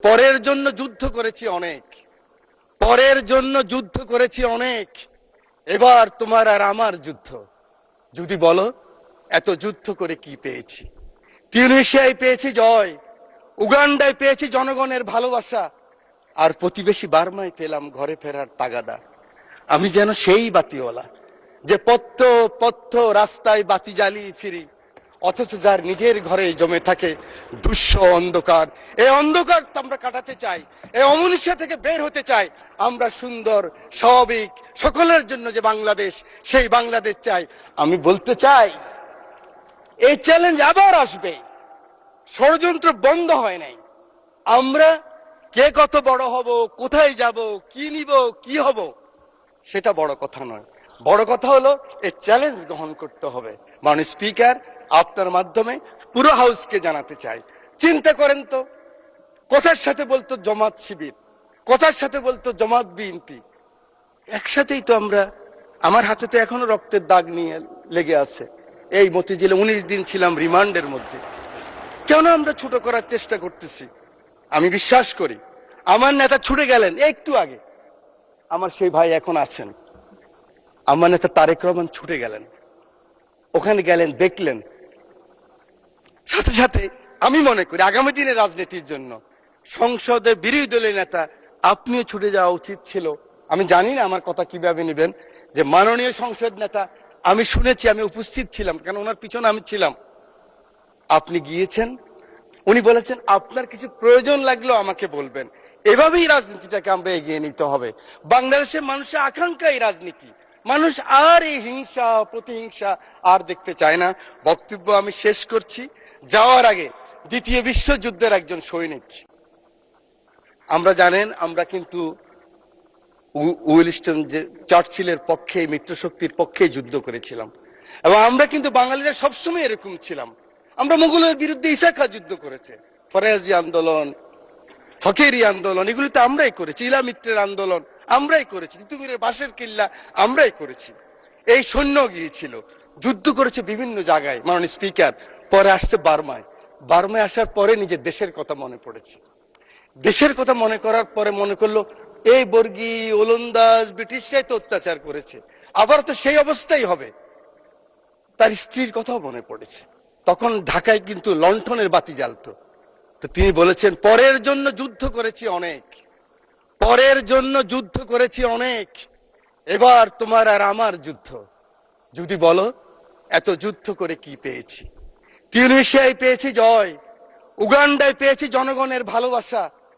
পরের জন্য যুদ্ধ করেছি অনেক, পরের জন্য যুদ্ধ করেছি অনেক, এবার তোমার আর আমার যুদ্ধ। যদি বলো এত যুদ্ধ করে কি পেয়েছি? তিউনিসিয়ায় পেয়েছি জয়, উগান্ডায় পেয়েছি জনগণের ভালোবাসা, আর প্রতিবেশী বার্মায় পেলাম ঘরে ফেরার তাগাদা। আমি যেন সেই বাতিওয়ালা যে পথ্য পথ্য রাস্তায় বাতি জ্বালিয়ে ফিরি, অথচ যার নিজের ঘরে জমে থাকে দুঃস্ব অন্ধকার। এই অন্ধকার আমরা কাটাতে চাই, এই অমনীষা থেকে বের হতে চাই। আমরা সুন্দর স্বাভাবিক সকলের জন্য যে বাংলাদেশ, সেই বাংলাদেশ চাই। আমি বলতে চাই এই চ্যালেঞ্জ আবার আসবে, ষড়যন্ত্র বন্ধ হয় নাই। আমরা কে কত বড় হব, কোথায় যাব, কি নিব, কি হব, সেটা বড় কথা নয়। বড় কথা হলো এই চ্যালেঞ্জ গ্রহণ করতে হবে। মাননীয় স্পিকার, আপনার মাধ্যমে পুরো হাউসকে জানাতে চাই, চিন্তা করেন তো, কথার সাথে বলতো জামাত শিবির, কথার সাথে বলতো জামাত বিএনপি, একসাথেই তো আমরা। আমার হাতে তো এখনো রক্তের দাগ নিয়ে লেগে আছে। এই মতিঝিলে 19 দিন ছিলাম রিমান্ডের মধ্যে। কেন আমরা ছোট করার চেষ্টা করতেছি? আমি বিশ্বাস করি আমার নেতা ছুটে গেলেন একটু আগে, আমার সেই ভাই এখন আছেন। আমার নেতা তারেক রহমান ছুটে গেলেন, ওখানে গেলেন, দেখলেন। সাথে সাথে আমি মনে করি আগামী দিনের রাজনীতির জন্য সংসদের বিরোধী দলের নেতা আপনিও ছুটে যাওয়া উচিত ছিল। আমি জানি না আমার কথা কিভাবে নেবেন, যে মাননীয় সংসদ নেতা, আমি শুনেছি, আমি উপস্থিত ছিলাম, কেন ওনার পিছনে আমি ছিলাম। আপনি গিয়েছেন, উনি বলেছেন আপনার কিছু প্রয়োজন লাগলেও আমাকে বলবেন। এভাবেই রাজনীতিটাকে আমরা এগিয়ে নিতে হবে। বাংলাদেশের মানুষের আকাঙ্ক্ষা এই রাজনীতি। মানুষ আর এই হিংসা প্রতিহিংসা আর দেখতে চায় না। বক্তব্য আমি শেষ করছি। যাওয়ার আগে দ্বিতীয় বিশ্বযুদ্ধের একজন সৈনিক, আমরা জানেন আমরা কিন্তু উইলস্টন যে চার্চিলের পক্ষে, মিত্রশক্তির পক্ষে যুদ্ধ করেছিলাম, এবং আমরা কিন্তু বাঙালিরা সবসময় এরকম ছিলাম। আমরা মুঘলের বিরুদ্ধে ইসাখা যুদ্ধ করেছে, ফরাজি আন্দোলন, ফকিরি আন্দোলন, এগুলিতে আমরাই করেছি। ইলামিত্রের আন্দোলন আমরাই করেছি, তিতুমিরের বাঁশের কিল্লা আমরাই করেছি। এই সৈন্য গিয়েছিল, যুদ্ধ করেছে বিভিন্ন জায়গায়। মাননীয় স্পিকার, পরে আসছে বার্মায়। বার্মায় আসার পরে নিজের দেশের কথা মনে পড়েছে। দেশের কথা মনে করার পরে মনে করলো এই বর্গী ওলন্দাজ ব্রিটিশরাই তো অত্যাচার করেছে, আবার তো সেই অবস্থাই হবে। তার স্ত্রীর কথাও মনে পড়েছে। তখন ঢাকায় কিন্তু লণ্ঠনের বাতি জ্বালতো। তো তিনি বলেছেন পরের জন্য যুদ্ধ করেছি অনেক, পরের জন্য যুদ্ধ করেছি অনেক, এবার তোমার আর আমার যুদ্ধ। যদি বলো এত যুদ্ধ করে কি পেয়েছি? তিউনিসিয়ায় পেয়েছি জয়, উগান্ডায় পেয়েছি জনগণের ভালোবাসা,